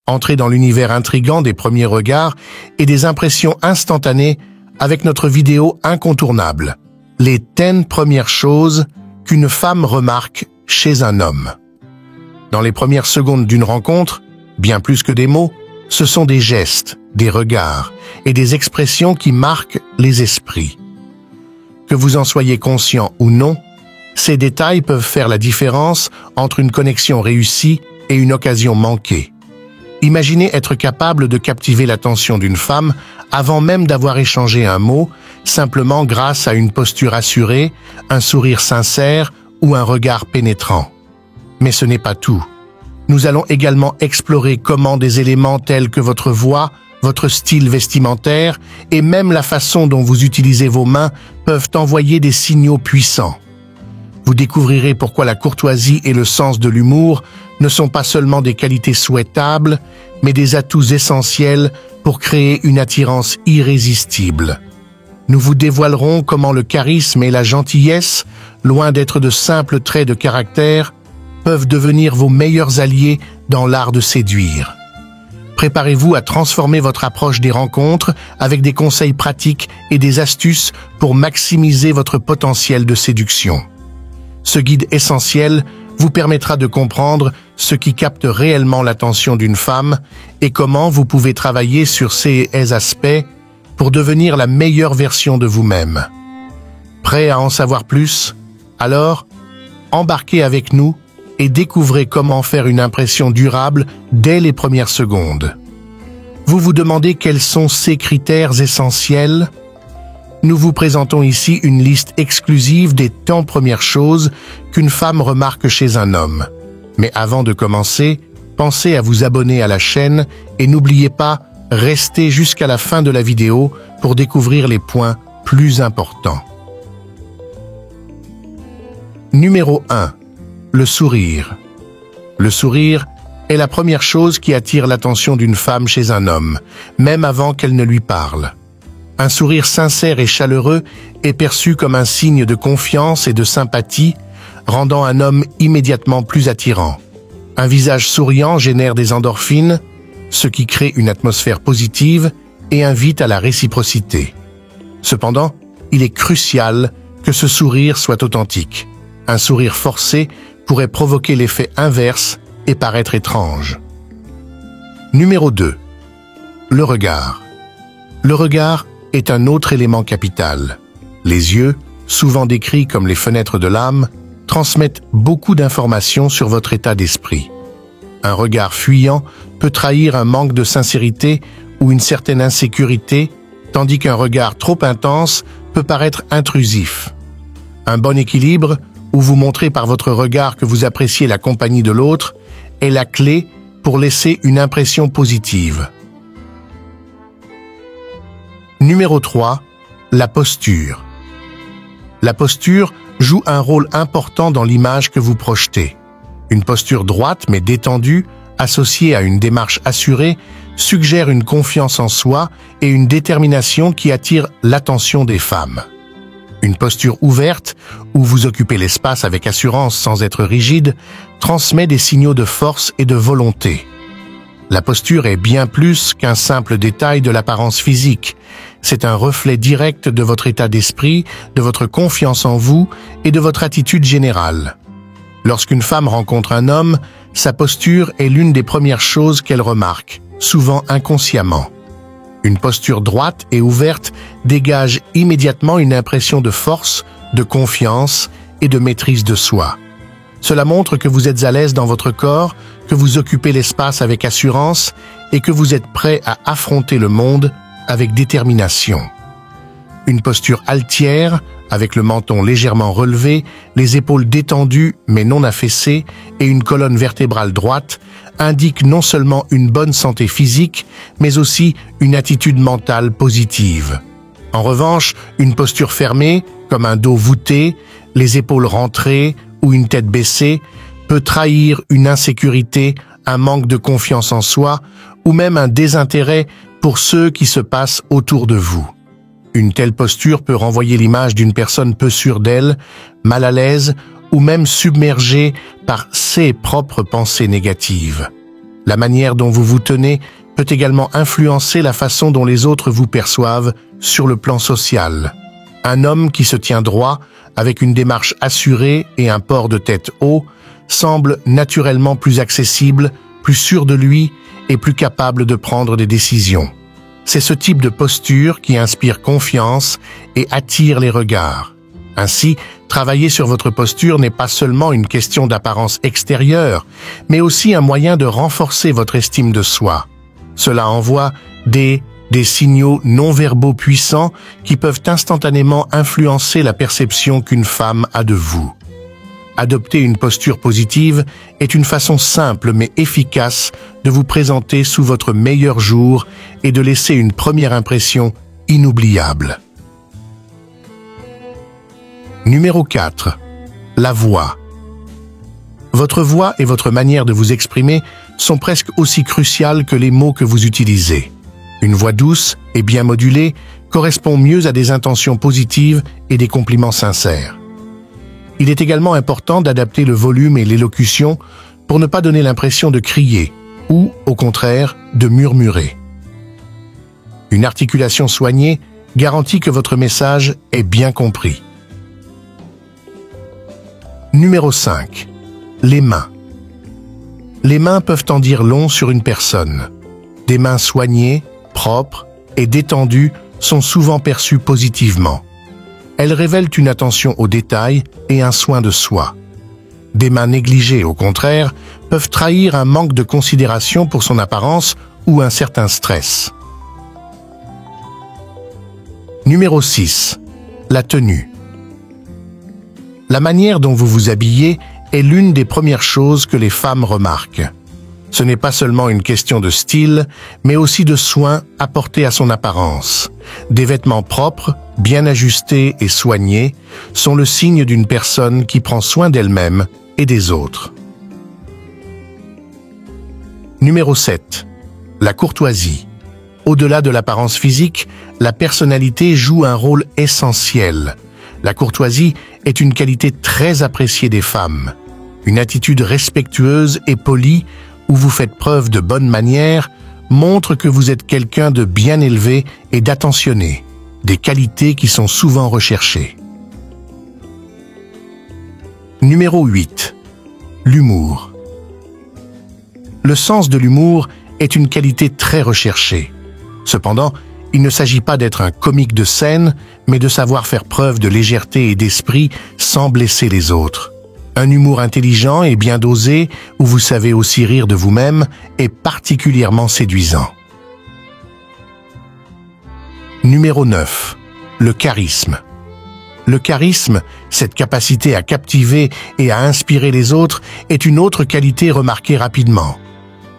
Entrez dans l'univers intrigant des premiers regards et des impressions instantanées avec notre vidéo incontournable. Les 10 premières choses qu'une femme remarque chez un homme. Dans les premières secondes d'une rencontre, bien plus que des mots, ce sont des gestes, des regards et des expressions qui marquent les esprits. Que vous en soyez conscient ou non, ces détails peuvent faire la différence entre une connexion réussie et une occasion manquée. Imaginez être capable de captiver l'attention d'une femme avant même d'avoir échangé un mot, simplement grâce à une posture assurée, un sourire sincère ou un regard pénétrant. Mais ce n'est pas tout. Nous allons également explorer comment des éléments tels que votre voix, votre style vestimentaire et même la façon dont vous utilisez vos mains peuvent envoyer des signaux puissants. Vous découvrirez pourquoi la courtoisie et le sens de l'humour ne sont pas seulement des qualités souhaitables, mais des atouts essentiels pour créer une attirance irrésistible. Nous vous dévoilerons comment le charisme et la gentillesse, loin d'être de simples traits de caractère, peuvent devenir vos meilleurs alliés dans l'art de séduire. Préparez-vous à transformer votre approche des rencontres avec des conseils pratiques et des astuces pour maximiser votre potentiel de séduction. Ce guide essentiel vous permettra de comprendre ce qui capte réellement l'attention d'une femme et comment vous pouvez travailler sur ces aspects pour devenir la meilleure version de vous-même. Prêt à en savoir plus? Alors, embarquez avec nous et découvrez comment faire une impression durable dès les premières secondes. Vous vous demandez quels sont ces critères essentiels? Nous vous présentons ici une liste exclusive des 10 premières choses qu'une femme remarque chez un homme. Mais avant de commencer, pensez à vous abonner à la chaîne et n'oubliez pas, restez jusqu'à la fin de la vidéo pour découvrir les points plus importants. Numéro 1. Le sourire. Le sourire est la première chose qui attire l'attention d'une femme chez un homme, même avant qu'elle ne lui parle. Un sourire sincère et chaleureux est perçu comme un signe de confiance et de sympathie, rendant un homme immédiatement plus attirant. Un visage souriant génère des endorphines, ce qui crée une atmosphère positive et invite à la réciprocité. Cependant, il est crucial que ce sourire soit authentique. Un sourire forcé pourrait provoquer l'effet inverse et paraître étrange. Numéro 2. Le regard. Le regard est un autre élément capital. Les yeux, souvent décrits comme les fenêtres de l'âme, transmettent beaucoup d'informations sur votre état d'esprit. Un regard fuyant peut trahir un manque de sincérité ou une certaine insécurité, tandis qu'un regard trop intense peut paraître intrusif. Un bon équilibre, où vous montrez par votre regard que vous appréciez la compagnie de l'autre, est la clé pour laisser une impression positive. Numéro 3. La posture. La posture joue un rôle important dans l'image que vous projetez. Une posture droite mais détendue, associée à une démarche assurée, suggère une confiance en soi et une détermination qui attire l'attention des femmes. Une posture ouverte, où vous occupez l'espace avec assurance sans être rigide, transmet des signaux de force et de volonté. La posture est bien plus qu'un simple détail de l'apparence physique. C'est un reflet direct de votre état d'esprit, de votre confiance en vous et de votre attitude générale. Lorsqu'une femme rencontre un homme, sa posture est l'une des premières choses qu'elle remarque, souvent inconsciemment. Une posture droite et ouverte dégage immédiatement une impression de force, de confiance et de maîtrise de soi. Cela montre que vous êtes à l'aise dans votre corps, que vous occupez l'espace avec assurance et que vous êtes prêt à affronter le monde avec détermination. Une posture altière, avec le menton légèrement relevé, les épaules détendues mais non affaissées et une colonne vertébrale droite, indique non seulement une bonne santé physique, mais aussi une attitude mentale positive. En revanche, une posture fermée, comme un dos voûté, les épaules rentrées ou une tête baissée, peut trahir une insécurité, un manque de confiance en soi ou même un désintérêt pour ceux qui se passent autour de vous. Une telle posture peut renvoyer l'image d'une personne peu sûre d'elle, mal à l'aise ou même submergée par ses propres pensées négatives. La manière dont vous vous tenez peut également influencer la façon dont les autres vous perçoivent sur le plan social. Un homme qui se tient droit, avec une démarche assurée et un port de tête haut, semble naturellement plus accessible, plus sûr de lui et plus capable de prendre des décisions. C'est ce type de posture qui inspire confiance et attire les regards. Ainsi, travailler sur votre posture n'est pas seulement une question d'apparence extérieure, mais aussi un moyen de renforcer votre estime de soi. Cela envoie des signaux non-verbaux puissants qui peuvent instantanément influencer la perception qu'une femme a de vous. Adopter une posture positive est une façon simple mais efficace de vous présenter sous votre meilleur jour et de laisser une première impression inoubliable. Numéro 4. La voix. Votre voix et votre manière de vous exprimer sont presque aussi cruciales que les mots que vous utilisez. Une voix douce et bien modulée correspond mieux à des intentions positives et des compliments sincères. Il est également important d'adapter le volume et l'élocution pour ne pas donner l'impression de crier ou, au contraire, de murmurer. Une articulation soignée garantit que votre message est bien compris. Numéro 5. Les mains. Les mains peuvent en dire long sur une personne. Des mains soignées, propres et détendues sont souvent perçues positivement. Elles révèlent une attention aux détails et un soin de soi. Des mains négligées, au contraire, peuvent trahir un manque de considération pour son apparence ou un certain stress. Numéro 6. La tenue. La manière dont vous vous habillez est l'une des premières choses que les femmes remarquent. Ce n'est pas seulement une question de style, mais aussi de soin apportés à son apparence. Des vêtements propres, bien ajustés et soignés sont le signe d'une personne qui prend soin d'elle-même et des autres. Numéro 7. La courtoisie. Au-delà de l'apparence physique, la personnalité joue un rôle essentiel. La courtoisie est une qualité très appréciée des femmes. Une attitude respectueuse et polie où vous faites preuve de bonnes manières montre que vous êtes quelqu'un de bien élevé et d'attentionné, des qualités qui sont souvent recherchées. Numéro 8. L'humour. Le sens de l'humour est une qualité très recherchée. Cependant, il ne s'agit pas d'être un comique de scène, mais de savoir faire preuve de légèreté et d'esprit sans blesser les autres. Un humour intelligent et bien dosé, où vous savez aussi rire de vous-même, est particulièrement séduisant. Numéro 9. Le charisme. Le charisme, cette capacité à captiver et à inspirer les autres, est une autre qualité remarquée rapidement.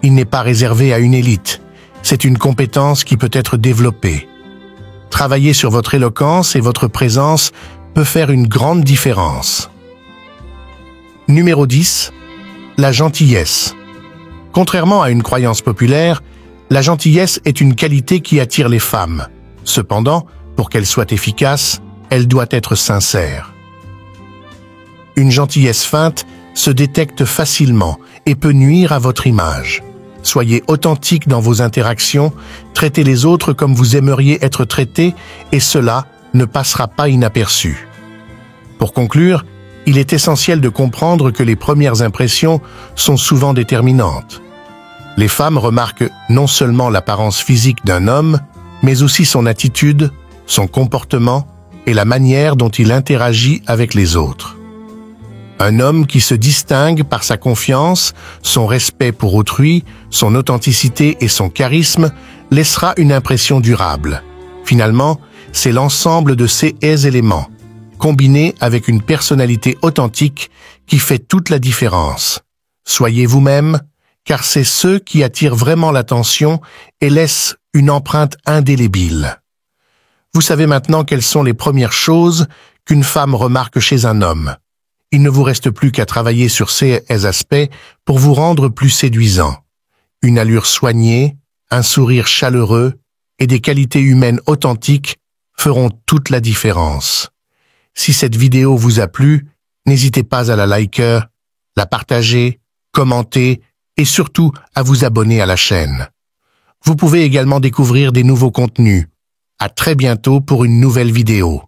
Il n'est pas réservé à une élite. C'est une compétence qui peut être développée. Travailler sur votre éloquence et votre présence peut faire une grande différence. Numéro 10. La gentillesse. Contrairement à une croyance populaire, la gentillesse est une qualité qui attire les femmes. Cependant, pour qu'elle soit efficace, elle doit être sincère. Une gentillesse feinte se détecte facilement et peut nuire à votre image. Soyez authentique dans vos interactions, traitez les autres comme vous aimeriez être traités et cela ne passera pas inaperçu. Pour conclure, il est essentiel de comprendre que les premières impressions sont souvent déterminantes. Les femmes remarquent non seulement l'apparence physique d'un homme, mais aussi son attitude, son comportement et la manière dont il interagit avec les autres. Un homme qui se distingue par sa confiance, son respect pour autrui, son authenticité et son charisme laissera une impression durable. Finalement, c'est l'ensemble de ces éléments, combinés avec une personnalité authentique, qui fait toute la différence. Soyez vous-même, car c'est ceux qui attirent vraiment l'attention et laissent une empreinte indélébile. Vous savez maintenant quelles sont les premières choses qu'une femme remarque chez un homme. Il ne vous reste plus qu'à travailler sur ces aspects pour vous rendre plus séduisant. Une allure soignée, un sourire chaleureux et des qualités humaines authentiques feront toute la différence. Si cette vidéo vous a plu, n'hésitez pas à la liker, la partager, commenter et surtout à vous abonner à la chaîne. Vous pouvez également découvrir des nouveaux contenus. À très bientôt pour une nouvelle vidéo.